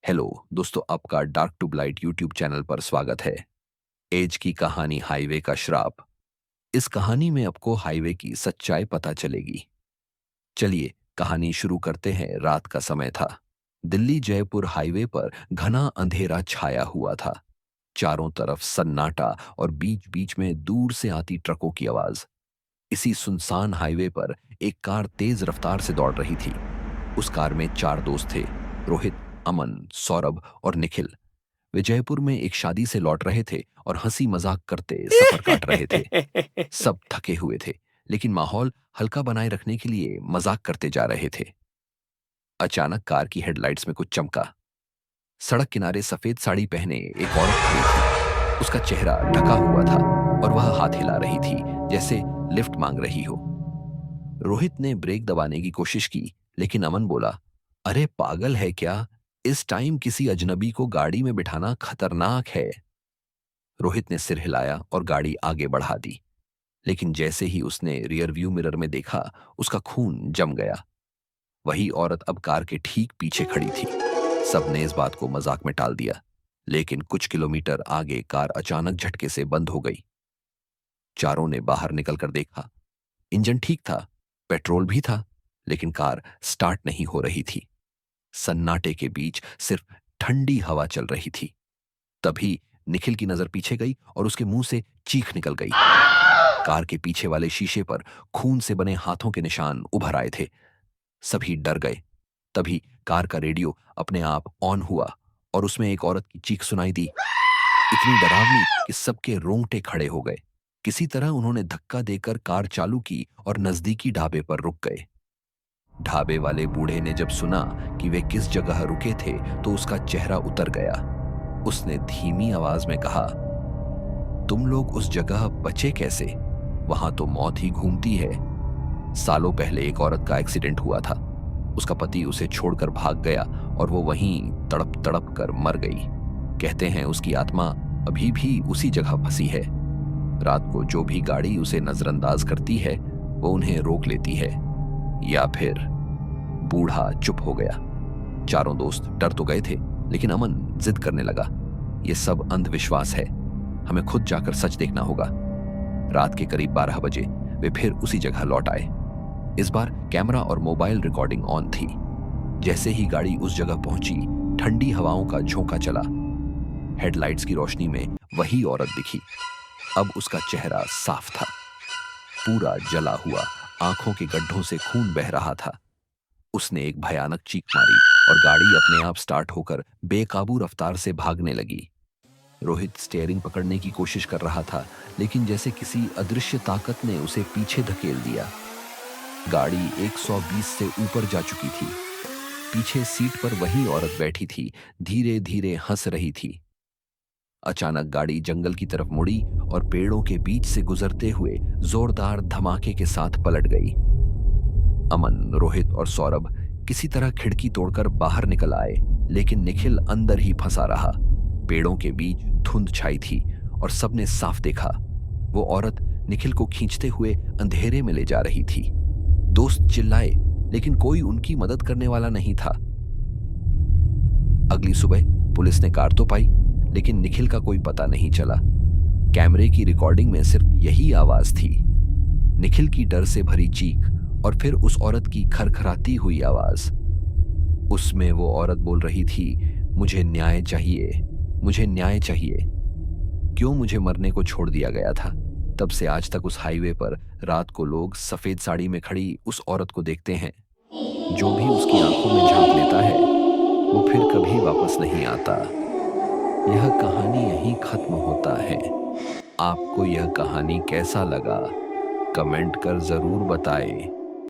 Hello दोस्तों, आपका dark to blight YouTube channel पर स्वागत है। एज की कहानी हाईवे का श्राप। इस कहानी में आपको हाईवे की सच्चाई पता चलेगी। चलिए कहानी शुरू करते हैं। रात का समय था। दिल्ली जयपुर हाईवे पर घना अंधेरा छाया हुआ था। चारों तरफ सन्नाटा और बीच बीच में दूर से आती ट्रकों की आवाज। इसी सुनसान हाईवे पर एक कार तेज रफ्तार से दौड़ रही थी। उस कार में चार दोस्त थे: रोहित, अमन, सौरभ और निखिल। वे जयपुर में एक शादी से लौट रहे थे और हंसी मजाक करते सफर काट रहे थे। सब थके हुए थे, लेकिन माहौल हल्का बनाए रखने के लिए मजाक करते जा रहे थे। अचानक कार की हेडलाइट्स में कुछ चमका। सड़क किनारे सफेद साड़ी पहने एक औरत खड़ी थी। उसका चेहरा ढका हुआ था और वह हाथ हिला रही थी, जैसे लिफ्ट मांग रही हो। रोहित ने ब्रेक दबाने की कोशिश की, लेकिन अमन बोला, अरे पागल है क्या? इस टाइम किसी अजनबी को गाड़ी में बिठाना खतरनाक है। रोहित ने सिर हिलाया और गाड़ी आगे बढ़ा दी, लेकिन जैसे ही उसने रियर व्यू मिरर में देखा, उसका खून जम गया। वही औरत अब कार के ठीक पीछे खड़ी थी। सबने इस बात को मजाक में टाल दिया, लेकिन कुछ किलोमीटर आगे कार अचानक झटके से बंद हो गई। चारों ने बाहर निकलकर देखा। इंजन ठीक था, पेट्रोल भी था, लेकिन कार स्टार्ट नहीं हो रही थी। सन्नाटे के बीच सिर्फ ठंडी हवा चल रही थी। तभी निखिल की नजर पीछे गई और उसके मुंह से चीख निकल गई। कार के पीछे वाले शीशे पर खून से बने हाथों के निशान उभर आए थे। सभी डर गए। तभी कार का रेडियो अपने आप ऑन हुआ और उसमें एक औरत की चीख सुनाई दी, इतनी डरावनी कि सबके रोंगटे खड़े हो गए। किसी तरह उन्होंने धक्का देकर कार चालू की और नजदीकी ढाबे पर रुक गए। ढाबे वाले बूढ़े ने जब सुना कि वे किस जगह रुके थे, तो उसका चेहरा उतर गया। उसने धीमी आवाज में कहा, तुम लोग उस जगह बचे कैसे? वहां तो मौत ही घूमती है। सालों पहले एक औरत का एक्सीडेंट हुआ था। उसका पति उसे छोड़कर भाग गया और वो वहीं तड़प तड़प कर मर गई। कहते हैं उसकी आत्मा अभी भी उसी जगह फंसी है। रात को जो भी गाड़ी उसे नजरअंदाज करती है, वो उन्हें रोक लेती है, या फिर। बूढ़ा चुप हो गया। चारों दोस्त डर तो गए थे, लेकिन अमन जिद करने लगा, यह सब अंधविश्वास है, हमें खुद जाकर सच देखना होगा। रात के करीब 12 बजे वे फिर उसी जगह लौट आए। इस बार कैमरा और मोबाइल रिकॉर्डिंग ऑन थी। जैसे ही गाड़ी उस जगह पहुंची, ठंडी हवाओं का झोंका चला। हेडलाइट्स की रोशनी में वही औरत दिखी। अब उसका चेहरा साफ था, पूरा जला हुआ, आंखों के गड्ढों से खून बह रहा था। उसने एक भयानक चीख मारी और गाड़ी अपने आप स्टार्ट होकर बेकाबू रफ्तार से भागने लगी। रोहित स्टीयरिंग पकड़ने की कोशिश कर रहा था, लेकिन जैसे किसी अदृश्य ताकत ने उसे पीछे धकेल दिया। गाड़ी 120 से ऊपर जा चुकी थी। पीछे सीट पर वही औरत बैठी थी, धीरे धीरे हंस रही थी। अचानक गाड़ी जंगल की तरफ मुड़ी और पेड़ों के बीच से गुजरते हुए जोरदार धमाके के साथ पलट गई। अमन, रोहित और सौरभ किसी तरह खिड़की तोड़कर बाहर निकल आए, लेकिन निखिल अंदर ही फंसा रहा। पेड़ों के बीच धुंध छाई थी और सबने साफ देखा, वो औरत निखिल को खींचते हुए अंधेरे में ले जा रही थी। दोस्त चिल्लाए, लेकिन कोई उनकी मदद करने वाला नहीं था। अगली सुबह पुलिस ने कार तो पाई, लेकिन निखिल का कोई पता नहीं चला। कैमरे की रिकॉर्डिंग में सिर्फ यही आवाज थी, निखिल की डर से भरी चीख और फिर उस औरत की खरखराती हुई आवाज। उसमें वो औरत बोल रही थी, मुझे न्याय चाहिए, मुझे न्याय चाहिए। क्यों मुझे मरने को छोड़ दिया गया था? तब से आज तक उस हाईवे पर रात को लोग सफेद साड़ी में खड़ी उस औरत को देखते हैं। जो भी उसकी आंखों में झांक लेता है, वो फिर कभी वापस नहीं आता। यह कहानी यहीं खत्म होता है। आपको यह कहानी कैसा लगा? कमेंट कर जरूर बताएं।